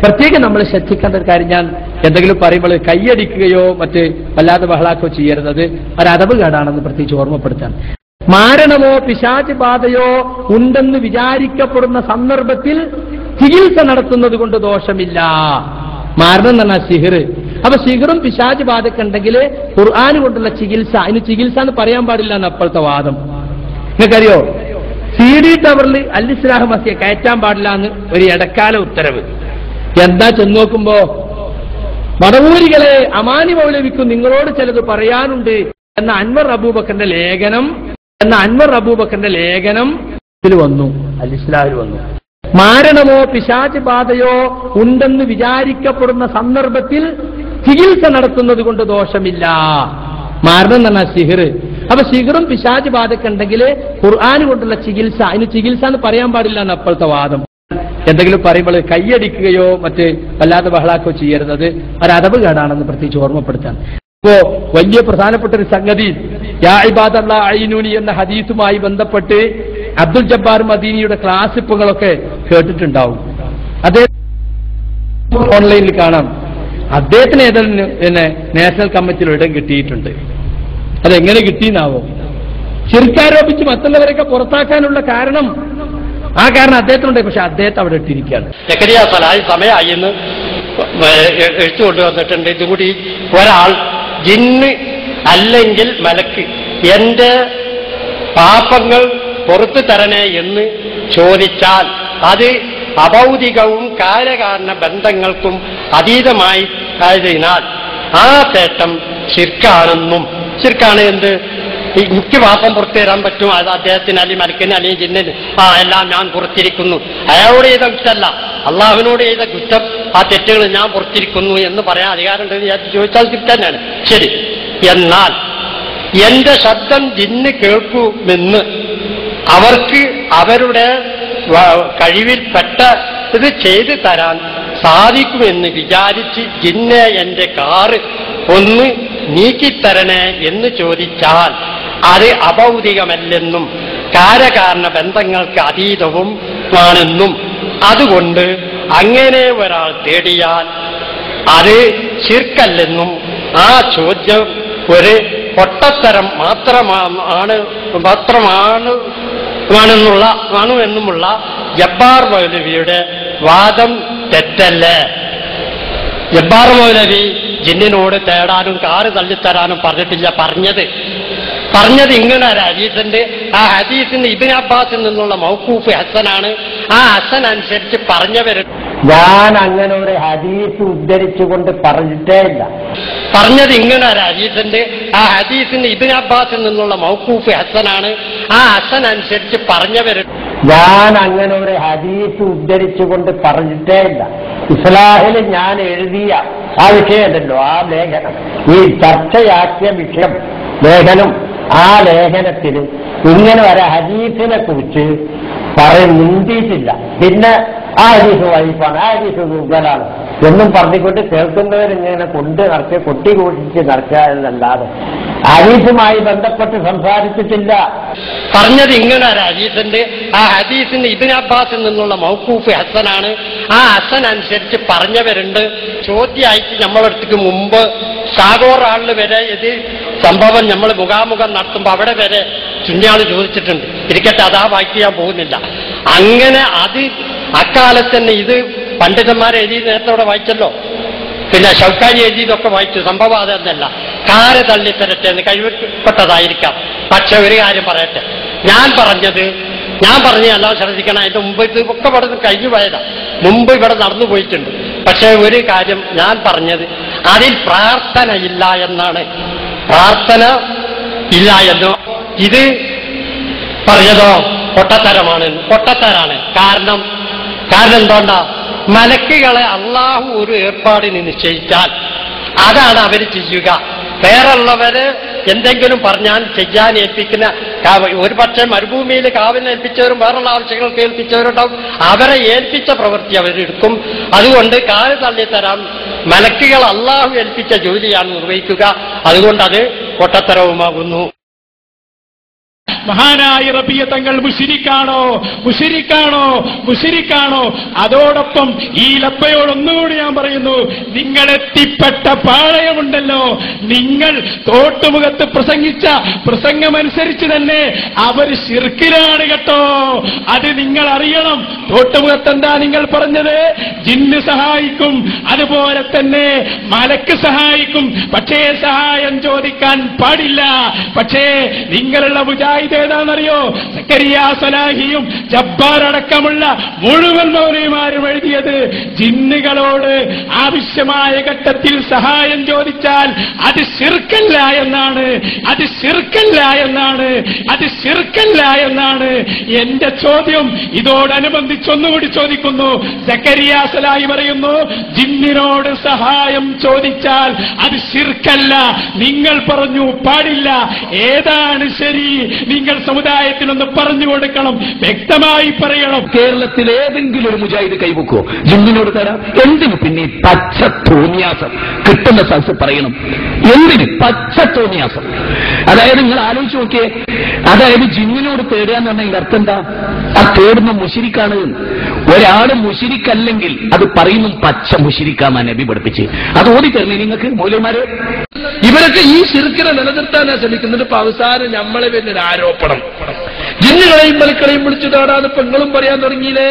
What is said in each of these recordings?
പ്രത്യേകം നമ്മൾ ശ്രദ്ധിക്കേണ്ട ഒരു കാര്യം, ഞാൻ എന്തെങ്കിലും പറയുമ്പോൾ കൈയടിക്കുകയോ മറ്റ് വല്ലാതെ ബഹളാക്കോ ചെയ്യരുത്. ഒരതവ് കേടാണെന്ന് പ്രത്യേകിച്ച് ഓർമ്മപ്പെടുത്താൻ. മാരണമോ പിശാച് ബാധയോ ഉണ്ടെന്ന് വിചാരിക്കപ്പെടുന്ന സന്ദർഭത്തിൽ ചികിത്സ നടത്തുന്നത് കൊണ്ട് ദോഷമില്ല. മാരണം എന്ന് പറഞ്ഞാൽ സിഹിർ. അപ്പൊ സിഹിറും പിശാച് ബാധയൊക്കെ ഉണ്ടെങ്കിൽ ഖുർആൻ കൊണ്ടുള്ള ചികിത്സ, അതിന് ചികിത്സ എന്ന് പറയാൻ പാടില്ല എന്ന് അപ്പോഴത്തെ വാദം. നിങ്ങൾക്കറിയോ, CD ടവറിൽ അൽ-ഇസ്ലാഹ് മസിയെ കയറ്റാൻ പാടില്ല എന്ന് ഒരു ഇടക്കാല ഉത്തരവ്. എന്താ ചെന്ന് നോക്കുമ്പോ, മടവൂരികളെ അമാനി മൗലവിക്കും നിങ്ങളോട് ചിലത് പറയാനുണ്ട് എന്ന അൻവർ അബൂബക്കറിന്റെ ലേഖനം ഇതിൽ വന്നു, അൽ-ഇസ്ലാഹിൽ വന്നു. മാരണമോ പിശാച് ബാധയോ ഉണ്ടെന്ന് വിചാരിക്കപ്പെടുന്ന സന്ദർഭത്തിൽ ചികിത്സ നടത്തുന്നത് കൊണ്ട് ദോഷമില്ല. മാരണം എന്ന് പറഞ്ഞാൽ സിഹിർ. അപ്പൊ സിഹിറും പിശാച് ബാധയൊക്കെ ഉണ്ടെങ്കിൽ ഖുർആൻ കൊണ്ടുള്ള ചികിത്സ, അതിന് ചികിത്സ എന്ന് പറയാൻ പാടില്ല എന്ന് അപ്പോഴത്തെ വാദം. എന്തെങ്കിലും പറയുമ്പോൾ കൈയടിക്കുകയോ മറ്റ് വല്ലാതെ ബഹളാക്കോ ചെയ്യരുത്. ഒരതവ് കേടാണെന്ന് പ്രത്യേകിച്ച് ഓർമ്മപ്പെടുത്താൻ. ഇപ്പോ വലിയ പ്രധാനപ്പെട്ട ഒരു സംഗതി, യാ ഇബാദല്ലാഹ് അഈനൂനി എന്ന ഹദീസുമായി ബന്ധപ്പെട്ട് അബ്ദുൽ ജബ്ബാർ മദീനിയുടെ ക്ലാസിപ്പുകളൊക്കെ കേട്ടിട്ടുണ്ടാവും. അദ്ദേഹം ഓൺലൈനിൽ കാണാം. അദ്ദേഹത്തിന് ഏതെങ്കിലും നാഷണൽ കമ്മിറ്റിയിൽ ഇടം കിട്ടിയിട്ടുണ്ട്. അതെങ്ങനെ കിട്ടിയെന്നാവോ? ശിർക്കാരോപിച്ച് മറ്റുള്ളവരൊക്കെ പുറത്താക്കാനുള്ള കാരണം, ആ കാരണം അദ്ദേഹത്തിനുണ്ട്. പക്ഷെ അദ്ദേഹത്തെ അവിടെ ഇട്ടിരിക്കുകയാണ്. സക്കരിയ സലാഹി സമയമായി എന്ന് എഴുത്തുകൊണ്ട് വന്നിട്ടുണ്ട്. ഇതുകൂടി ഒരാൾ ജിന്ന് അല്ലെങ്കിൽ മലക്ക് എന്റെ പാപങ്ങൾ പുറത്തു തരണേ എന്ന് ചോദിച്ചാൽ അത് അഭൗതികവും കാര്യകാരണ ബന്ധങ്ങൾക്കും അതീതമായി ആയതിനാൽ ആ തേട്ടം ശിർക്കാണെന്നും, ശിർക്കാണ് എന്ത്, എനിക്ക് പാപം പുറത്തു തരാൻ പറ്റും, അത് അദ്ദേഹത്തിന് അല്ലെങ്കിൽ മലക്കിന് അല്ലെങ്കിൽ ജിന്നിന് എല്ലാം ഞാൻ പുറത്തിരിക്കുന്നു, അയാളോട് ചെയ്ത കുറ്റമല്ല, അള്ളാഹുവിനോട് ചെയ്ത കുറ്റം, ആ തെറ്റുകൾ ഞാൻ പുറത്തിരിക്കുന്നു എന്ന് പറയാൻ അധികാരമുണ്ടെന്ന് ചോദിച്ചാൽ തന്നെയാണ് ശരി. എന്നാൽ എന്റെ ശബ്ദം ജിന്ന് കേൾക്കുമെന്ന് അവർക്ക് അവരുടെ കഴിവിൽപ്പെട്ട ഇത് ചെയ്തു തരാൻ സാധിക്കുമെന്ന് വിചാരിച്ച് ജിന്നെ എന്റെ കാറ് ഒന്ന് നീക്കിത്തരണേ എന്ന് ചോദിച്ചാൽ അത് അഭൗതികമല്ലെന്നും കാര്യകാരണ ബന്ധങ്ങൾക്ക് അതീതവും ആണെന്നും അതുകൊണ്ട് അങ്ങനെ ഒരാൾ തേടിയാൽ അത് ശിർക്കല്ലെന്നും ആ ചോദ്യം ഒരു പൊട്ടത്തരം എന്നുമുള്ള ജബ്ബാർ മൗലവിയുടെ വാദം തെറ്റല്ലേ? ജബ്ബാർ മൗലവി ജിന്നിനോട് തേടാനും കാറ് തള്ളിത്തരാനും പറഞ്ഞിട്ടില്ല. പറഞ്ഞത് ഇങ്ങനെ ഒരു ഹദീസുണ്ട്. ആ ഹദീസിന് ഇബ്നു അബ്ബാസിൽ നിന്നുള്ള മൗഖൂഫ് ഹസനാണ്. ആ ഹസൻ അനുസരിച്ച് പറഞ്ഞവര് ഞാൻ അങ്ങനെ ഒരു ഹദീസ് ഉദ്ധരിച്ചുകൊണ്ട് പറഞ്ഞിട്ടേ ഇല്ല. പറഞ്ഞത് ഇങ്ങനെ ഒരു ഹദീസുണ്ട്. ആ ഹദീസിന് ഇബ്നു അബ്ബാസിൽ നിന്നുള്ള മൗഖൂഫ് ഹസനാണ്. ആ ഹസൻ അനുസരിച്ച് പറഞ്ഞവര് ഞാൻ അങ്ങനെ ഒരു ഹദീസ് ഉദ്ധരിച്ചുകൊണ്ട് പറഞ്ഞിട്ടേ ഇല്ല. ഇസ്ലാഹിൽ ഞാൻ എഴുതിയ ആ വിഷയമുണ്ടല്ലോ, ആ ലേഖനം, ഈ ചർച്ചയാക്കിയ വിഷയം ലേഖനം, ആ ലേഖനത്തിൽ ഇങ്ങനെ ഒരു ഹദീസിനെ കുറിച്ച് മുണ്ടിയിട്ടില്ല. പിന്നെ ആ ഹദീസ് വൈഫാണ്, ആ ഹദീസ് ദുർബലാണ് എന്നും പറഞ്ഞുകൊണ്ട് കേൾക്കുന്നവരിങ്ങനെ കൊട്ടി ഘോഷിച്ച് നടക്കുക എന്നല്ലാതെ ഹദീസുമായി ബന്ധപ്പെട്ട് സംസാരിച്ചിട്ടില്ല. പറഞ്ഞത് ഇങ്ങനെ ഒരു ഹദീസുണ്ട്. ആ ഹദീസിന് ഇബ്നു അബ്ബാസിൽ നിന്നുള്ള മൗഖൂഫ് ഹസനാണ്. ആ ഹസൻ അനുസരിച്ച് പറഞ്ഞവരുണ്ട്. ചോദ്യമായിട്ട് നമ്മളടുത്തേക്ക് മുമ്പ് ഷാഗോർ ആളിൽ വരെ ഇത് സംഭവം നമ്മൾ മുഖാമുഖം നടത്തുമ്പോൾ അവിടെ വരെ ചുഞ്ഞാള് ചോദിച്ചിട്ടുണ്ട്. ഇരിക്കട്ടെ, അതാ വായിക്കാൻ പോകുന്നില്ല. അങ്ങനെ അത് അക്കാലത്ത് തന്നെ ഇത് പണ്ഡിതന്മാരെ എഴുതി നേരത്തോടെ വായിച്ചല്ലോ. പിന്നെ ഷൗക്കാനി എഴുതിയതൊക്കെ വായിച്ചു. സംഭവം അതെന്നല്ല, കാര് തള്ളിത്തരട്ടെ എന്ന് കഴിവപ്പെട്ടതായിരിക്കാം. പക്ഷെ ഒരു കാര്യം പറയട്ടെ, ഞാൻ പറഞ്ഞ എല്ലാം ശ്രദ്ധിക്കണം. അതിന്റെ മുമ്പ് ഇതൊക്കെ ഇവിടെ കഴിഞ്ഞു പോയതാ, മുമ്പ് ഇവിടെ നടന്നു പോയിട്ടുണ്ട്. പക്ഷെ ഒരു കാര്യം ഞാൻ പറഞ്ഞത്, അതിൽ പ്രാർത്ഥനയില്ല എന്നാണ്. പ്രാർത്ഥന ഇല്ല എന്നോ ഇത് പറഞ്ഞതോ പൊട്ടത്തരാണ്. കാരണം എന്തുകൊണ്ടാ? മലക്കുകളെ അള്ളാഹു ഒരു ഏർപ്പാടിന് നിശ്ചയിച്ചാൽ അതാണ് അവർ ചെയ്യുക. വേറുള്ളവര് എന്തെങ്കിലും പറഞ്ഞാൽ ചെയ്യാൻ ഏൽപ്പിക്കുന്ന, ഒരു പക്ഷേ മരുഭൂമിയിൽ കാവിനെ ഏൽപ്പിച്ചവരും വേറുള്ള ആവശ്യങ്ങൾക്ക് ഏൽപ്പിച്ചവരുണ്ടാവും. അവരെ ഏൽപ്പിച്ച പ്രവൃത്തി അവരെടുക്കും. അതുകൊണ്ട് കാല് തള്ളിത്തരാൻ മലക്കുകൾ അള്ളാഹു ഏൽപ്പിച്ച ജോലിയാണ് നിർവഹിക്കുക. അതുകൊണ്ട് അത് പൊട്ടത്തരവുമാകുന്നു. മഹാനായ റബിയ തങ്ങൾ മുശ്രിക്കാണോ മുശ്രിക്കാണോ മുശ്രിക്കാണോ? അതോടൊപ്പം ഈ ലബ്ബയോട് ഒന്നുകൂടി ഞാൻ പറയുന്നു, നിങ്ങൾ എത്തിപ്പെട്ട പാളയമുണ്ടല്ലോ, നിങ്ങൾ തോട്ടുമുഖത്ത് പ്രസംഗിച്ച പ്രസംഗമനുസരിച്ച് തന്നെ അവർ ശിർക്കിലാണ് കേട്ടോ. അത് നിങ്ങൾ അറിയണം. തോട്ടുമുഖത്ത് എന്താ നിങ്ങൾ പറഞ്ഞത്? ജിന്ന് സഹായിക്കും, അതുപോലെ തന്നെ മലക്ക് സഹായിക്കും, പക്ഷേ സഹായം ചോദിക്കാൻ പാടില്ല. പക്ഷേ നിങ്ങളുള്ള മുജാഹിദ് ഏതാണെന്നറിയോ? സക്കരിയ സലാഹിയും ജബ്ബാർ അടക്കമുള്ള മുഴുവൻ മൗലവിമാരും എഴുതിയത് ജിന്നുകളോട് ആവശ്യമായ ഘട്ടത്തിൽ സഹായം ചോദിച്ചാൽ അത് ശിർക്കല്ല എന്നാണ്, അത് ശിർക്കല്ല എന്നാണ്, അത് ശിർക്കല്ല എന്നാണ്. എന്റെ ചോദ്യം ഇതോടനുബന്ധിച്ചൊന്നുകൂടി ചോദിക്കുന്നു. സക്കരിയ സലാഹി പറയുന്നു, ജിന്നിനോട് സഹായം ചോദിച്ചാൽ അത് ശിർക്കല്ല. നിങ്ങൾ പറഞ്ഞു പാടില്ല. ഏതാണ് ശരി? നിങ്ങൾ സമുദായത്തിനൊന്ന് പറഞ്ഞു കൊടുക്കണം, വ്യക്തമായി പറയണം. കേരളത്തിൽ ഏതെങ്കിലും ഒരു മുജാഹിദ് കൈവക്കോ? ജിന്നിനോട് തരാം. എന്തിന് പിന്നെ പച്ച തോന്നിയാസം? കിട്ടുന്ന സ്ഥലത്ത് പറയണം. എന്തിന് പച്ച തോന്നിയാസം? അതായത് നിങ്ങൾ ആലോചിച്ച് നോക്കിയേ, അതായത് ജിന്നിനോട് തേടുക എന്ന് പറഞ്ഞാൽ അർത്ഥം എന്താ? ആ തേടുന്ന മുശിരിക്കാണ്. ഒരാള് മുശിരിക്കല്ലെങ്കിൽ അത് പറയുന്നു പച്ച മുശിരിക്കാമാ നബി പഠിപ്പിച്ച്. അത് ഓടി തരണേ നിങ്ങൾക്ക് മൗലവിമാര്. ഇവരൊക്കെ ഈ ശിർക്കിനെ നിലനിർത്താനാണ് ശ്രമിക്കുന്നുണ്ട്. ഇപ്പൊ അവസാനം നമ്മളെ പിന്നെ ഒരു ആരോപണം, ജിന്നുകളെയും മലക്കളെയും വിളിച്ചു തേടാതെ പെങ്ങളും പറയാൻ തുടങ്ങിയില്ലേ.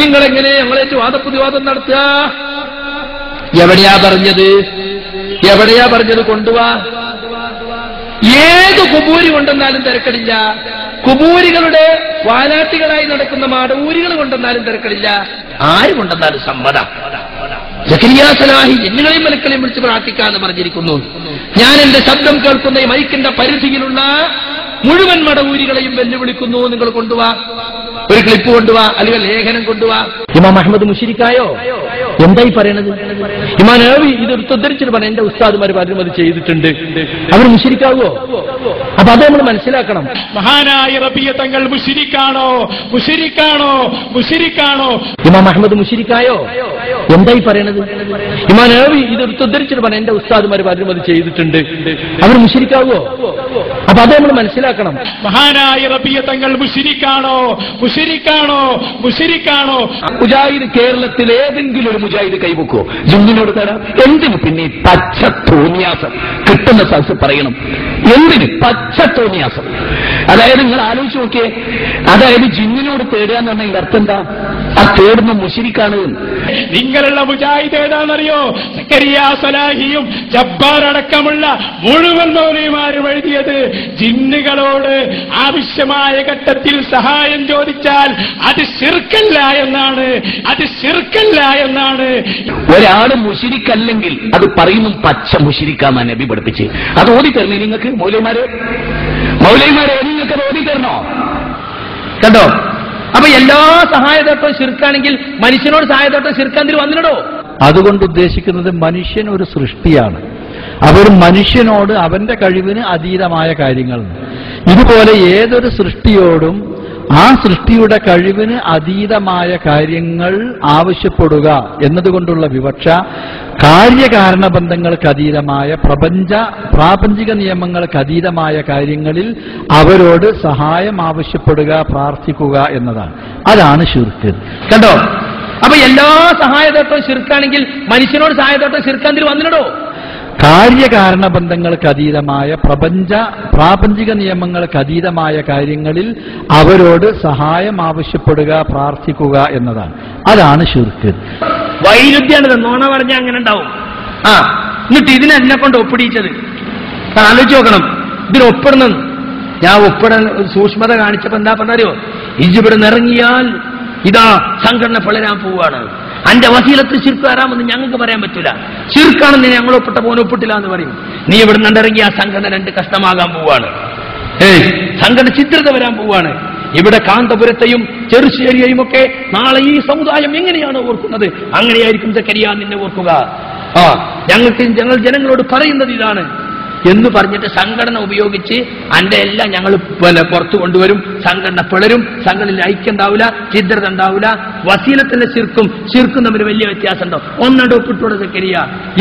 നിങ്ങളെങ്ങനെ ഞങ്ങളേറ്റ് വാദപ്രതിവാദം നടത്തുക? എവിടെയാ പറഞ്ഞത്? എവിടെയാ പറഞ്ഞത്? കൊണ്ടുവാ. ഏത് കുബൂരി കൊണ്ടെന്നാലും തിരക്കടില്ല. കുബൂരികളുടെ വാലാട്ടികളായി നടക്കുന്ന മാടൂരികൾ കൊണ്ടെന്നാലും തിരക്കടില്ല. ആര് കൊണ്ടെന്നാലും സമ്മതം. സക്കരിയ സലാഹി ജിന്നുകളെയും മലക്കളെയും വിളിച്ച് പ്രാർത്ഥിക്കാന്ന് പറഞ്ഞിരിക്കുന്നു. ഞാൻ എന്റെ ശബ്ദം കേൾക്കുന്ന ഈ മൈക്കിന്റെ പരിധിയിലുള്ള മുഴുവൻ മടവൂരികളെയും വെല്ലുവിളിക്കുന്നു. നിങ്ങൾ കൊണ്ടുവാ, ഒരു ക്ലിപ്പ് കൊണ്ടുവാ, അല്ലെങ്കിൽ ലേഖനം കൊണ്ടുവാ. ഇമാം അഹമ്മദ് മുശ്രിക്കായോ? എന്തായി പറയണത്? ഇമാം നബവി ഇത് ഉദ്ധരിച്ചിട്ട് പറഞ്ഞ എന്റെ ഉസ്താദുമാർ പലരും അത് ചെയ്തിട്ടുണ്ട്. അവർ മുശ്രിക്കാവോ? അപ്പൊ അത് നമ്മൾ മനസ്സിലാക്കണം. മഹാനായ റബിയ തങ്ങൾ മുശ്രിക്കാണോ മുശ്രിക്കാണോ മുശ്രിക്കാണോ? ഇമാം അഹമ്മദ് മുശ്രിക്കായോ? എന്തായി പറയണത്? ഇമാം നബവി ഇത് ഉദ്ധരിച്ചിട്ട് പറഞ്ഞ എന്റെ ഉസ്താദുമാർ പലരും അത് ചെയ്തിട്ടുണ്ട്. അവർ മുശ്രിക്കാവോ? അപ്പൊ അത് നമ്മൾ മനസ്സിലാക്കണം. മഹാനായ റബിയ തങ്ങൾ മുശ്രിക്കാണോ മുശ്രിക്കാണോ മുശ്രിക്കാണോ? മുജാഹിദ് കേരളത്തിൽ ഏതെങ്കിലും ഒരു മുജാഹിദ് കൈവക്കോ? ജിന്നിനോട് തരാം. എന്തിന് പിന്നെ പച്ച തോന്നിയാസം? കിട്ടുന്ന സ്ഥലത്ത് പറയണം. എന്തിന് പച്ച തോന്നിയാസം? അതായത് നിങ്ങൾ ആലോചിച്ച് നോക്കിയേ, അതായത് ജിന്നിനോട് തേടുക എന്ന് പറഞ്ഞാൽ അർത്ഥം എന്താ? ആ തേടുന്ന മുശ്രിക്കാണ്. നിങ്ങളുള്ള മുജാഹിദ് ഏതാണെന്നറിയോ? സക്കരിയ സലാഹിയും ജബ്ബാർ അടക്കമുള്ള മുഴുവൻ മൗലവിമാരും എഴുതിയത് ജിന്നുകളോട് ആവശ്യമായ ഘട്ടത്തിൽ സഹായം ചോദിച്ചാൽ അത് ശിർക്കല്ല എന്നാണ്, അത് ശിർക്കല്ല എന്നാണ്. ഒരാള് മുശ്രിക്കല്ലെങ്കിൽ അത് പറയുന്നു പച്ച മുശ്രിക്കാമാ നബി പഠിപ്പിച്ച്. അത് ഓടി തരണേ നിങ്ങൾക്ക് മൗലവിമാര്. മൗലവിമാരെ നിങ്ങൾക്ക് അത് ഓടി തരണോ? കണ്ടോ? അപ്പൊ എല്ലാ സഹായത്തോട്ടവും ശിർക്കാണെങ്കിൽ മനുഷ്യനോട് സഹായത്തോട്ടം ശിർക്കാൻ വന്നിടോ? അതുകൊണ്ട് ഉദ്ദേശിക്കുന്നത് മനുഷ്യൻ ഒരു സൃഷ്ടിയാണ്. അവർ മനുഷ്യനോട് അവന്റെ കഴിവിന് അതീതമായ കാര്യങ്ങൾ. ഇതുപോലെ ഏതൊരു സൃഷ്ടിയോടും ആ സൃഷ്ടിയുടെ കഴിവിന് അതീതമായ കാര്യങ്ങൾ ആവശ്യപ്പെടുക എന്നതുകൊണ്ടുള്ള വിവക്ഷ കാര്യകാരണബന്ധങ്ങൾക്ക് അതീതമായ പ്രാപഞ്ചിക നിയമങ്ങൾക്ക് അതീതമായ കാര്യങ്ങളിൽ അവരോട് സഹായം ആവശ്യപ്പെടുക, പ്രാർത്ഥിക്കുക എന്നതാണ്. അതാണ് ശിർക്ക്. കണ്ടോ? അപ്പൊ എല്ലാ സഹായത്തോട്ടവും ശിർക്കാണെങ്കിൽ മനുഷ്യനോട് സഹായത്തോട്ടം ശിർക്കാൻ വന്നിടോ? കാര്യകാരണബന്ധങ്ങൾക്ക് അതീതമായ പ്രാപഞ്ചിക നിയമങ്ങൾക്ക് അതീതമായ കാര്യങ്ങളിൽ അവരോട് സഹായം ആവശ്യപ്പെടുക, പ്രാർത്ഥിക്കുക എന്നതാണ്. അതാണ് ശിർക്ക്. വൈരുദ്ധ്യാണ്. നോണ പറഞ്ഞാൽ അങ്ങനെ ഉണ്ടാവും. എന്നിട്ട് ഇതിനെന്നെ കൊണ്ട് ഒപ്പിടിച്ചത് ആലോചിച്ച് നോക്കണം. ഇതിന് ഒപ്പിടുന്നു. ഞാൻ ഒപ്പിടാൻ സൂക്ഷ്മത കാണിച്ചപ്പോ എന്താ പറഞ്ഞറിയോ? ഇവിടെ നിറങ്ങിയാൽ ഇതാ സംഘടന പിളരാൻ പോവുകയാണ്. അന്റെ വസീലത്ത് ശിർക്ക് ആരാമെന്ന് ഞങ്ങൾക്ക് പറയാൻ പറ്റൂല. ശിർക്കാണെന്ന് ഞങ്ങൾ ഒപ്പിട്ട പോലും ഒപ്പിട്ടില്ല എന്ന് പറയും. നീ ഇവിടെ നിന്നിറങ്ങി ആ സംഘടന രണ്ട് കഷ്ടമാകാൻ പോവാണ്. സംഘടന ചിത്രത വരാൻ പോവാണ്. ഇവിടെ കാന്തപുരത്തെയും ചെറുശ്ശേരിയെയും ഒക്കെ നാളെ ഈ സമുദായം എങ്ങനെയാണ് ഓർക്കുന്നത്, അങ്ങനെയായിരിക്കും സക്കരിയ നിന്നെ ഓർക്കുക. ഞങ്ങൾ ജനങ്ങളോട് പറയുന്നത് ഇതാണ് എന്ന് പറഞ്ഞിട്ട് സംഘടന ഉപയോഗിച്ച് അന്റെ എല്ലാം ഞങ്ങൾ പുറത്തു കൊണ്ടുവരും. സംഘടന പിളരും. സംഘടനയിൽ ഐക്യം ഉണ്ടാവില്ല, ചിദ്രത ഉണ്ടാവില്ല. വസീലത്തിന്റെ ശിർക്കും തമ്മിൽ വലിയ വ്യത്യാസം ഉണ്ടോ? ഒന്നണ്ട് ഒപ്പിട്ടോടെ സക്കരിയ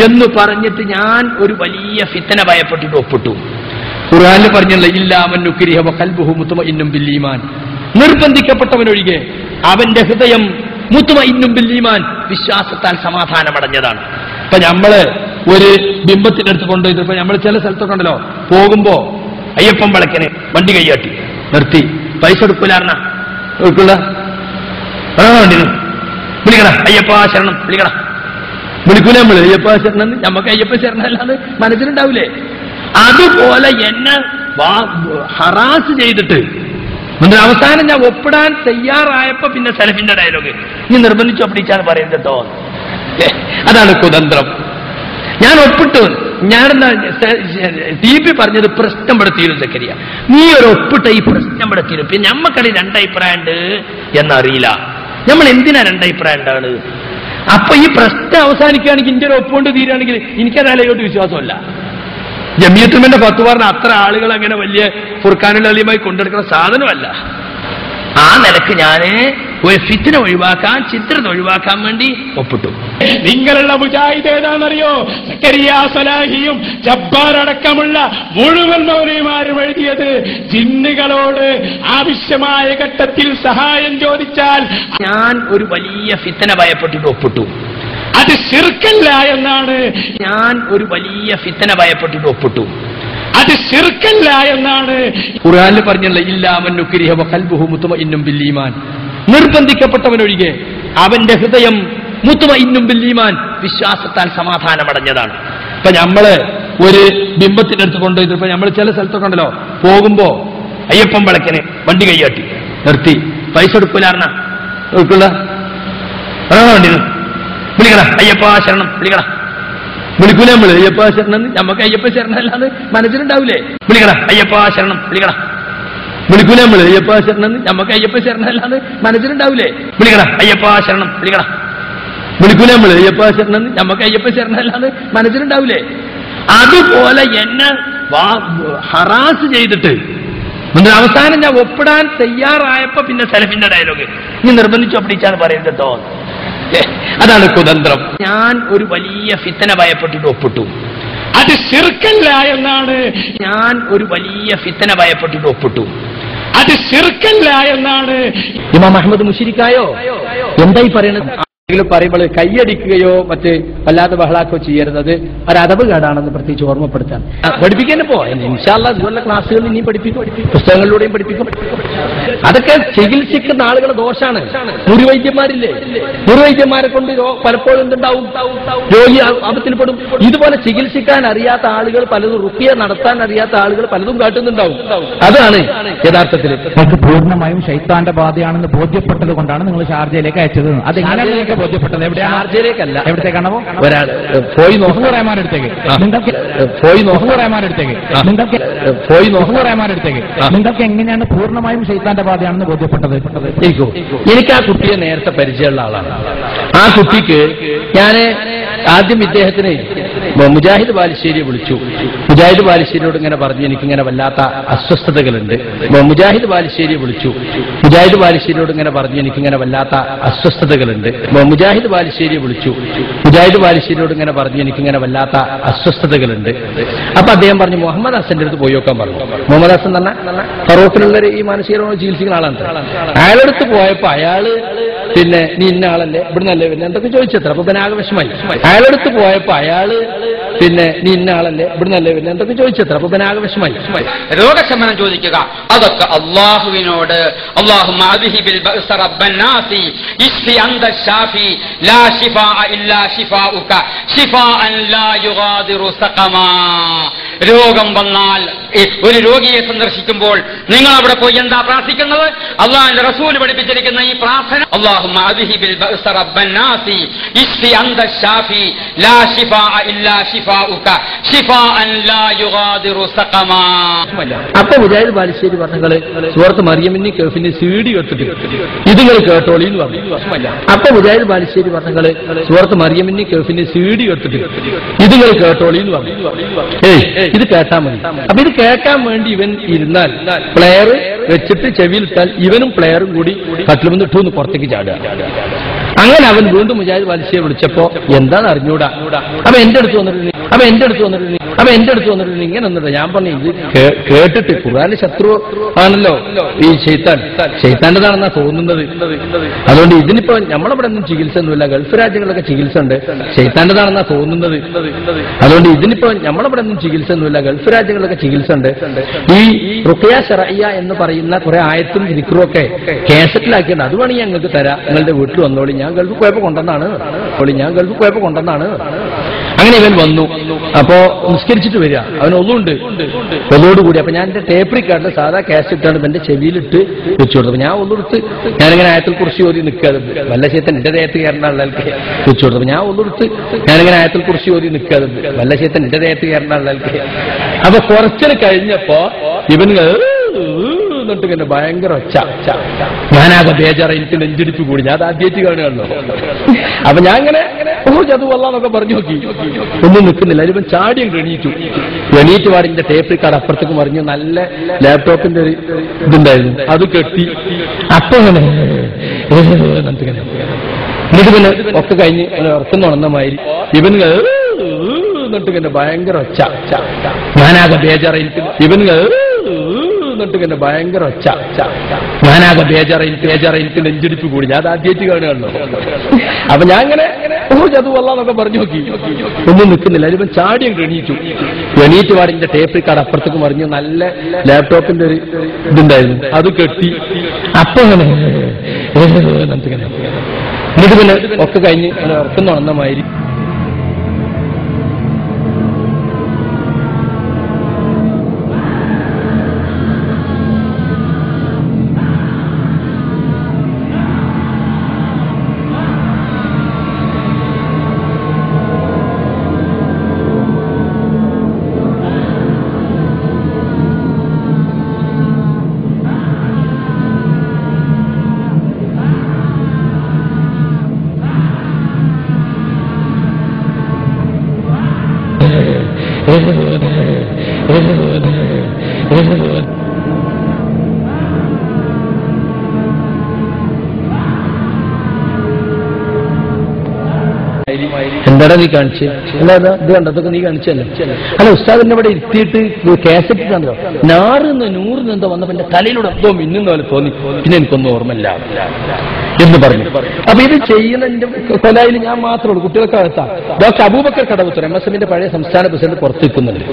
എന്ന് പറഞ്ഞിട്ട് ഞാൻ ഒരു വലിയ ഫിത്തന ഭയപ്പെട്ടിട്ട് ഒപ്പിട്ടു. ഖുർആനിൽ പറഞ്ഞല്ലോ ഇല്ലാമൻ നുക്രിഹ വഖൽബുഹു മുത്മഇന്നും ബിൽ ഈമാൻ. നിർബന്ധിക്കപ്പെട്ടവനൊഴികെ അവന്റെ ഹൃദയം മുത്മഇന്നും ബിൽ ഈമാൻ, വിശ്വാസത്താൽ സമാധാനമടഞ്ഞതാണ്. ഇപ്പൊ നമ്മള് ഒരു ബിംബത്തിനടുത്ത് കൊണ്ടുപോയി ഇപ്പൊ നമ്മൾ ചില സ്ഥലത്തൊക്കെ ഉണ്ടല്ലോ, പോകുമ്പോ അയ്യപ്പൻ വിളക്കിന് വണ്ടി കൈയാട്ടി നിർത്തി പൈസ എടുക്കൂലാർന്ന വിളിക്കണ അയ്യപ്പ ശരണം വിളിക്കണ വിളിക്കൂല നമ്മള് അയ്യപ്പ ശരണം. നമുക്ക് അയ്യപ്പ ശരണം അല്ലാതെ മനസ്സിലുണ്ടാവൂലേ? അതുപോലെ എന്നെ ഹറാസ് ചെയ്തിട്ട് അവസാനം ഞാൻ ഒപ്പിടാൻ തയ്യാറായപ്പോ പിന്നെ സലഫിന്റെ ഡയലോഗ് നീ നിർബന്ധിച്ചു ഒപ്പിടിച്ചാണ് പറയുന്നത് കേട്ടോ. അതാണ് കുതന്ത്രം. ഞാൻ ഒപ്പിട്ടു. ഞാനെന്താ ടി പി പറഞ്ഞത് പ്രശ്നം പെടുത്തിയിരുന്നു സക്കരിയ, നീ ഒരു ഒപ്പിട്ട ഈ പ്രശ്നം പെടുത്തിയിരുന്നു. പിന്നെ നമ്മക്കടി രണ്ടഭിപ്രായം ഉണ്ട് എന്നറിയില്ല. നമ്മൾ എന്തിനാ രണ്ടഭിപ്രായം ഉണ്ടാണ്? അപ്പൊ ഈ പ്രശ്നം അവസാനിക്കുകയാണെങ്കിൽ ഇന്റെ ഒരു ഒപ്പുകൊണ്ട് തീരുകയാണെങ്കിൽ എനിക്കതാലോട്ട് വിശ്വാസമല്ല. ജമിയത്തുൽമന്റെ ഫത്വ അത്ര ആളുകൾ അങ്ങനെ വലിയ ഫുർഖാനുൽ അലീമായി കൊണ്ടെടുക്കുന്ന സാധനമല്ല. ആ നിലക്ക് ഞാന് ഒരു ഫിത്ന ഒഴിവാക്കാൻ, ചിത്രത ഒഴിവാക്കാൻ വേണ്ടി ഒപ്പിട്ടു. നിങ്ങളുള്ള മുജാഹിദ് ഏതാണെന്നറിയോ? സക്കരിയാ സലാഹിയും ജബ്ബാർ അടക്കമുള്ള മുഴുവൻ മൗലവിമാരും എഴുതിയത് ജിന്നുകളോട് ആവശ്യമായ ഘട്ടത്തിൽ സഹായം ചോദിച്ചാൽ ഞാൻ ഒരു വലിയ ഫിത്ന ഭയപ്പെട്ടിട്ട് ഒപ്പിട്ടു. അത് ശിർക്കല്ല എന്നാണ്. ഞാൻ ഒരു വലിയ ഫിത്ന ഭയപ്പെട്ടിട്ട് ഒപ്പിട്ടു. അത് ശിർക്കല്ല എന്നാണ് ഖുർആനിൽ പറഞ്ഞല്ലോ ഇല്ലാമൻ നുക്രിഹ വഖൽബുഹു മുത്മഇന്നും ബിൽ ഈമാൻ. നിർബന്ധിക്കപ്പെട്ടവനൊഴികെ അവന്റെ ഹൃദയം മുത്മഇന്നും ബിൽ ഈമാൻ, വിശ്വാസത്താൽ സമാധാനമടഞ്ഞതാണ്. ഇപ്പൊ നമ്മള് ഒരു ബിംബത്തിനടുത്ത് കൊണ്ടുപോയി ഇപ്പൊ നമ്മൾ ചില സ്ഥലത്തൊക്കെ ഉണ്ടല്ലോ, പോകുമ്പോ അയ്യപ്പൻ വിളക്കിന് വണ്ടി കൈയാട്ടി നിർത്തി പൈസ എടുക്കൂലാർന്ന വിളിക്കണ അയ്യപ്പ ശരണം വിളിക്കണ വിളിക്കൂല നമ്മള് അയ്യപ്പ ശരണം. നമുക്ക് അയ്യപ്പ ശരണം അല്ലാതെ മനസ്സിലുണ്ടാവൂലേ? വിളിക്കണ അയ്യപ്പ ശരണം വിളിക്കണ വിളിക്കൂല നമ്മള് അയ്യപ്പ ശരണം. നമുക്ക് അയ്യപ്പ ശരണം അല്ലാതെ മനസ്സിലുണ്ടാവൂലേ? വിളിക്കണ അയ്യപ്പ ശരണം വിളിക്കണ വിളിക്കൂല നമ്മള് അയ്യപ്പ ശരണം. നമുക്ക് അയ്യപ്പ ശരണം അല്ലാതെ മനസ്സിലുണ്ടാവൂലേ? അതുപോലെ എന്നെ ഹറാസ് ചെയ്തിട്ട് അവസാനം ഞാൻ ഒപ്പിടാൻ തയ്യാറായപ്പോ പിന്നെ സലഫിന്റെ ഡയലോഗ് നീ നിർബന്ധിച്ചു ഒപ്പിടിച്ചാണ് പറയുന്നത് കേട്ടോ. അതാണ് കുതന്ത്രം. ഞാൻ ഒരു വലിയ ഫിത്ന ഭയപ്പെട്ടിട്ട് ഒപ്പിട്ടു. അത് ശിർക്കല്ല എന്നാണ്. ഞാൻ ഒരു വലിയ ഫിത്ന ഭയപ്പെട്ടിട്ട് ഒപ്പിട്ടു. അത് ശിർക്കല്ല എന്നാണ്. ഇമാം അഹ്മദ് മുശ്രിക്കായോ എന്തായി പറയണത്? പറയുമ്പോൾ കൈയടിക്കുകയോ മറ്റ് വല്ലാതെ ബഹളാക്കോ ചെയ്യരുത്, ഒരതവ് കേടാണെന്ന് പ്രത്യേകിച്ച് ഓർമ്മപ്പെടുത്താൻ പഠിപ്പിക്കാൻ ഇൻഷാ അല്ലാഹ് ഇതുപോലുള്ള ക്ലാസ്സുകൾ ഇനിയും പഠിപ്പിക്കും, പുസ്തകങ്ങളിലൂടെയും പഠിപ്പിക്കും. അതൊക്കെ ചികിത്സിക്കുന്ന ആളുകളുടെ ദോഷാണ്. മുറിവൈദ്യന്മാരില്ലേ, മുറിവൈദ്യന്മാരെ കൊണ്ട് പലപ്പോഴും എന്തുണ്ടാവും, രോഗി ആപത്തിൽപ്പെടും. ഇതുപോലെ ചികിത്സിക്കാൻ അറിയാത്ത ആളുകൾ പലതും, റുഖിയ നടത്താൻ അറിയാത്ത ആളുകൾ പലതും കാട്ടുന്നുണ്ടാവും. അതാണ് യഥാർത്ഥത്തിൽ നിങ്ങൾക്ക് പൂർണ്ണമായും ശൈത്താന്റെ ബാധയാണെന്ന് ബോധ്യപ്പെട്ടത് കൊണ്ടാണ് നിങ്ങൾ ഷാർജയിലേക്ക് അയച്ചത്. അതെങ്ങനെയാണ് ബോധ്യപ്പെട്ടത്? എവിടെയാണ്? ഷാർജയിലേക്കല്ല. എവിടത്തേക്കാണോ? ഒരാൾ പോയി റഹ്മാനടുത്തേക്ക് നിങ്ങൾക്ക് നിങ്ങൾക്ക് എങ്ങനെയാണ് പൂർണ്ണമായും ശൈത്താന്റെ ബാധയാണെന്ന് ബോധ്യപ്പെട്ടത്? എനിക്ക് ആ കുട്ടിയെ നേരത്തെ പരിചയമുള്ള ആളാണ്. ആ കുട്ടിക്ക് ഞാൻ ആദ്യം ഇദ്ദേഹത്തിന് മുജാഹിദ് ബാലുശ്ശേരിയെ വിളിച്ചു. മുജാഹിദ് ബാലുശ്ശേരിയോട് ഇങ്ങനെ പറഞ്ഞു എനിക്കിങ്ങനെ വല്ലാത്ത അസ്വസ്ഥതകളുണ്ട്. മുജാഹിദ് ബാലുശ്ശേരിയെ വിളിച്ചു. മുജാഹിദ് ബാലുശ്ശേരിയോട് ഇങ്ങനെ പറഞ്ഞു എനിക്കിങ്ങനെ വല്ലാത്ത അസ്വസ്ഥതകളുണ്ട്. മുജാഹിദ് ബാലുശ്ശേരിയെ വിളിച്ചു. മുജാഹിദ് ബാലുശ്ശേരിയോട് ഇങ്ങനെ പറഞ്ഞു എനിക്കിങ്ങനെ വല്ലാത്ത അസ്വസ്ഥതകളുണ്ട്. അപ്പൊ അദ്ദേഹം പറഞ്ഞു മുഹമ്മദ് ഹസന്റെ അടുത്ത് പോയി നോക്കാൻ പറഞ്ഞു. മുഹമ്മദ് ഹസൻ തന്നെ ഫറൂഖിലുള്ള ഈ മാനസിക ചികിത്സിക്കുന്ന ആളാണ്. അയാളടുത്ത് പോയപ്പോ അയാള് പിന്നെ നീ ഇന്ന ആളല്ലേ, ഇവിടുന്നല്ലേ പിന്നെ എന്തൊക്കെ ചോദിച്ചത്ര. അപ്പൊ പിന്നെ ആകെ വിഷമായി. അയാളടുത്ത് പോയപ്പോ അയാള് പിന്നെ നീ ഇന്ന ആളല്ലേ, ഇവിടുന്നല്ലേ പിന്നെ എന്തൊക്കെ ചോദിച്ചത്ര. അപ്പൊ പിന്നെ ആകെ വിഷമായി. രോഗശമനം ചോദിക്കുക അതൊക്കെ അള്ളാഹുവിനോട്. രോഗം വന്നാൽ ഒരു രോഗിയെ സന്ദർശിക്കുമ്പോൾ നിങ്ങൾ അവിടെ പോയി എന്താ പ്രാർത്ഥിക്കുന്നത്? അള്ളാഹുവിന്റെ റസൂൽ പഠിപ്പിച്ചിരിക്കുന്ന ഈ പ്രാർത്ഥന, അല്ലാഹുമ്മ അദ്ഹിബിൽ ബഅസ റബ്ബൻ നാസി ഇശ്ഫി അൻത ശാഫി ലാ ശിഫാഅ ഇല്ലാ ശിഫാഉക ശിഫാഅൻ ലാ യുഗാദിറു സഖമാ. അപ്പൊ മുജാഹിദ് ബാലുശ്ശേരി പറഞ്ഞങ്ങള് സൂറത്ത് മറിയമിന് കേഫിന് സീഡി എടുത്തിട്ട് ഇതുങ്ങൾ കേട്ടോളി എന്ന് പറഞ്ഞു. അപ്പൊ മുജാഹിദ് ബാലുശ്ശേരി പറഞ്ഞങ്ങള് സൂറത്ത് മറിയമിന് കേഫിന് സീഡി എടുത്തിട്ട് ഇതുങ്ങൾ കേട്ടോളി എന്ന് പറഞ്ഞു. ഇത് കേട്ടാ മതി. അപ്പൊ ഇത് കേൾക്കാൻ വേണ്ടി ഇവൻ ഇരുന്നാൽ പ്ലെയർ വെച്ചിട്ട് ചെവിയിലിട്ടാൽ ഇവനും പ്ലെയറും കൂടി കട്ടിലുമെന്ന് ഇട്ടു പുറത്തേക്ക് ചാടുക. അങ്ങനെ അവൻ വീണ്ടും മുജാഹിദ് ബാലുശ്ശേരിയെ വിളിച്ചപ്പോ എന്താന്ന് അറിഞ്ഞൂടാ. അപ്പൊ എന്റെ അടുത്ത് വന്നിട്ട് അപ്പൊ എന്റെ അടുത്ത് വന്നിട്ട് ഇങ്ങനെ ഒന്നുമില്ല. ഞാൻ പറഞ്ഞു ഇത് കേട്ടിട്ട് ഖുർആന്റെ ശത്രു ആണല്ലോ ഈ ശൈത്താന്റെതാണെന്നാ തോന്നുന്നത്. അതുകൊണ്ട് ഇതിനിപ്പോ നമ്മളിവിടെ ഒന്നും ചികിത്സ ഒന്നുമില്ല, ഗൾഫ് രാജ്യങ്ങളിലൊക്കെ ചികിത്സ ഉണ്ട്, ശൈത്താന്റെതാണെന്നാ തോന്നുന്നത്. അതുകൊണ്ട് ഇതിനിപ്പോ നമ്മളിവിടെ ഒന്നും ചികിത്സ ഒന്നുമില്ല, ഗൾഫ് രാജ്യങ്ങളിലൊക്കെ ചികിത്സ ഉണ്ട്. ഈ റുഖിയ ശർഇയ്യ എന്ന് പറയുന്ന കുറെ ആയത്തും ദിക്റും ഒക്കെ കാസറ്റിലാക്കിയുണ്ട്. അത് വേണമെങ്കിൽ ഞങ്ങൾക്ക് തരാം, നിങ്ങളുടെ വീട്ടിൽ വന്നോളി, ഞാൻ ഗൾഫ് പോയപ്പോ കൊണ്ടെന്നാണ്. അങ്ങനെ ഇവൻ വന്നു. അപ്പോ നിസ്കരിച്ചിട്ട് വരിക, അവൻ ഒന്നുണ്ട് ഒന്നോടുകൂടി. അപ്പൊ ഞാൻ എന്റെ ടേപ്പ് റിക്കാർഡിൽ സാധാ കാസറ്റാണ് എന്റെ ചെവിയിലിട്ട് വെച്ചു കൊടുത്തത്. ഞാൻ ഒന്നെടുത്ത് ഞാനിങ്ങനെ ആയത്തിൽ കുറിച്ച് ഓതി നിൽക്കാതെ വല്ല ശേത്തൻ എന്റെ ദേഹത്ത് കയറുന്ന ആളുകൾക്ക് വെച്ചു കൊടുത്തത്. ഞാൻ ഒന്നെടുത്ത് ഞാനിങ്ങനെ ആയത്തിൽ കുറിച്ച് ഓതി നിൽക്കാതെ വല്ല ശേത്തൻ എന്റെ ദേഹത്ത് കയറുന്ന ആളുകൾക്ക്. അപ്പൊ കുറച്ചിന് കഴിഞ്ഞപ്പോ ഇവൻ എന്നിട്ട് ഭയങ്കര ഒച്ച. ഞാനാകെ ബേജാറ, എനിക്ക് നെഞ്ചിടിപ്പ് കൂടി. ഞാൻ ആദ്യമായിട്ട് കാണുകയാണല്ലോ. അപ്പൊ ഞാൻ ഇങ്ങനെ അത് വല്ലാന്നൊക്കെ പറഞ്ഞു നോക്കി, ഒന്നും നിൽക്കുന്നില്ല. അതിപ്പം ചാടിയും എണീറ്റ് പാടിന്റെ ടേപ്പ് റിക്കാർഡ് അപ്പുറത്തേക്ക് മറിഞ്ഞു. നല്ല ലാപ്ടോപ്പിന്റെ ഒരു ഇതുണ്ടായിരുന്നു, അത് കെട്ടി. അപ്പൊ ഇങ്ങനെ എന്നിട്ട് പിന്നെ ഒക്കെ കഴിഞ്ഞ് ഉറക്കം തുറന്ന മാതിരി ഇവൻ എന്നിട്ട് ഭയങ്കര ഒച്ച. ഞാനാകെ ബേജാറ, എന്നിട്ട് ഭയങ്കര ഒച്ച. ഞാനാകെ ബേജാറ, എനിക്ക് നെഞ്ചിടിപ്പ് കൂടി. ഞാൻ ആദ്യമായിട്ട് കാണുകയാണല്ലോ. അപ്പൊ ഞാൻ ഇങ്ങനെ അത് വല്ലാന്നൊക്കെ പറഞ്ഞു നോക്കി, ഒന്നും നിൽക്കുന്നില്ല. അതിപ്പം ചാടിയും എണീറ്റ് പാടിന്റെ ടേപ്പ് റിക്കാർഡ് അപ്പുറത്തേക്ക് മറിഞ്ഞു. നല്ല ലാപ്ടോപ്പിന്റെ ഒരു ഇതുണ്ടായിരുന്നു, അത് കെട്ടി. അപ്പൊ ഇങ്ങനെ എന്നിട്ട് പിന്നെ ഒക്കെ കഴിഞ്ഞ് ഉറക്കം തുറന്ന മാതിരി എന്താടാ നീ കാണിച്ച്? അല്ല ഇത് കണ്ടതൊക്കെ നീ കാണിച്ചല്ലേ? അല്ല ഉസ്താദിനെ ഇവിടെ ഇരുത്തിയിട്ട് കാസറ്റ് കണ്ടോ? 100 എന്തോ വന്നപ്പോ എന്റെ തലയിലൂടെ എന്തോ മിന്നുന്ന പോലെ തോന്നി. പിന്നെ എനിക്കൊന്നും ഓർമ്മയില്ല എന്ന് പറഞ്ഞു. അപ്പൊ ഇത് ചെയ്യുന്ന എന്റെ കൊലായിൽ ഞാൻ മാത്രമേ, കുട്ടികൾക്ക് അകത്താം. ഡോക്ടർ അബൂബക്കർ കടവത്തൂർ MSMന്റെ പഴയ സംസ്ഥാന പ്രസിഡന്റ് പുറത്ത് നിൽക്കുന്നുണ്ട്.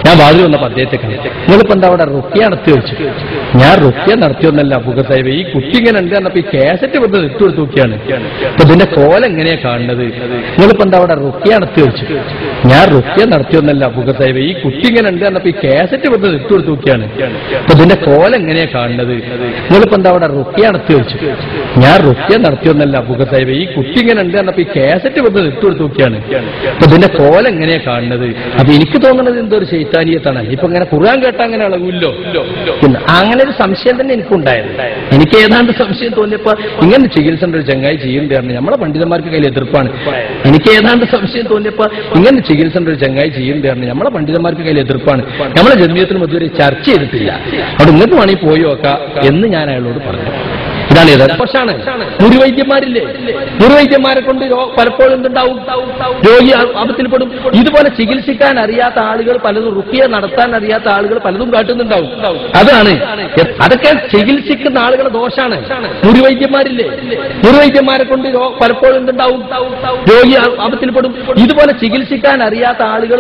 ഞാൻ വാതിൽ വന്നപ്പോ അദ്ദേഹത്തെ കണ്ടു. നിങ്ങളിപ്പോ എന്താ അവിടെ റുഖ്യ നടത്തി വെച്ചു? ഞാൻ റുഖ്യ നടത്തിയൊന്നല്ല അബൂബക്കർ സാഹിബ്, ഈ കുട്ടി ഇങ്ങനെ ഉണ്ട് എന്നപ്പോ ഈ കാസറ്റ് വന്ന് ഇട്ടുകൊടുത്ത് നോക്കിയാണ്. അപ്പൊ ഇതിന്റെ കോലം എങ്ങനെയാ കാണുന്നത്? നിങ്ങളിപ്പോ എന്താ അവിടെ റുഖ്യ നടത്തി വെച്ചു? ഞാൻ റുഖ്യ നടത്തിയൊന്നല്ല അബൂബക്കർ സാഹിബ്, ഈ കുട്ടി ഇങ്ങനെ ഉണ്ട് എന്നപ്പോ ഈ കാസറ്റ് വന്ന് ഇട്ടുകൊടുത്ത് നോക്കിയാണ്. അപ്പൊ ഇതിന്റെ കോലം എങ്ങനെയാ കാണുന്നത്? നിങ്ങളിപ്പോ എന്താ അവിടെ റുഖ്യ നടത്തി വെച്ചു? ഞാൻ റുഖ്യ നടത്തിയൊന്നല്ല അബൂബക്കർ സാഹിബ്, ഈ കുട്ടി ഇങ്ങനെ ഉണ്ട് എന്നപ്പോ ഈ കാസറ്റ് വന്ന് ഇട്ടുകൊടുത്ത് നോക്കിയാണ്. അപ്പൊ ഇതിന്റെ കോലം എങ്ങനെയാ കാണുന്നത്? അപ്പൊ എനിക്ക് തോന്നുന്നത് എന്തോ ഒരു ശൈത്താനീയത്താണ്. ഇപ്പൊ ഇങ്ങനെ ഖുർആൻ കേട്ടാ അങ്ങനെ അളവില്ലോ. പിന്നെ അങ്ങനെ ഒരു സംശയം തന്നെ എനിക്കുണ്ടായത്. എനിക്ക് ഏതാണ്ട് സംശയം തോന്നിയപ്പോ ഇങ്ങനെ ചികിത്സ ഒരു ചങ്ങായി ചെയ്യുന്നതാണ്. നമ്മളെ പണ്ഡിതന്മാർക്ക് കയ്യിൽ എതിർപ്പാണ്. എനിക്ക് ഏതാണ്ട് സംശയം തോന്നിയപ്പോ ഇങ്ങനെ ചികിത്സ ഒരു ചങ്ങായി ചെയ്യുന്നതാണ്. നമ്മളെ പണ്ഡിതന്മാർക്ക് കയ്യിൽ എതിർപ്പാണ്. നമ്മളെ ജന്മീയത്തിനും ഇതുവരെ ചർച്ച ചെയ്തിട്ടില്ല. അവിടെ ഇങ്ങോട്ട് വേണമെങ്കിൽ പോയി നോക്കാം എന്ന് ഞാൻ അയാളോട് പറഞ്ഞു. ഇതാണ് പക്ഷാണ് മുറിവൈദ്യന്മാരില്ലേ, മുറിവൈദ്യന്മാരെ കൊണ്ട് പലപ്പോഴും എന്തുണ്ടാവും, രോഗി ആപത്തിൽപ്പെടും. ഇതുപോലെ ചികിത്സിക്കാൻ അറിയാത്ത ആളുകൾ പലതും, റുഖ്യ നടത്താൻ അറിയാത്ത ആളുകൾ പലതും കാട്ടുന്നുണ്ടാവും. അതാണ് അതൊക്കെ ചികിത്സിക്കുന്ന ആളുകളുടെ ദോഷാണ്. മുറിവൈദ്യന്മാരില്ലേ, മുറിവൈദ്യന്മാരെ കൊണ്ട് പലപ്പോഴും എന്തുണ്ടാവും, രോഗി ആപത്തിൽപ്പെടും. ഇതുപോലെ ചികിത്സിക്കാൻ അറിയാത്ത ആളുകൾ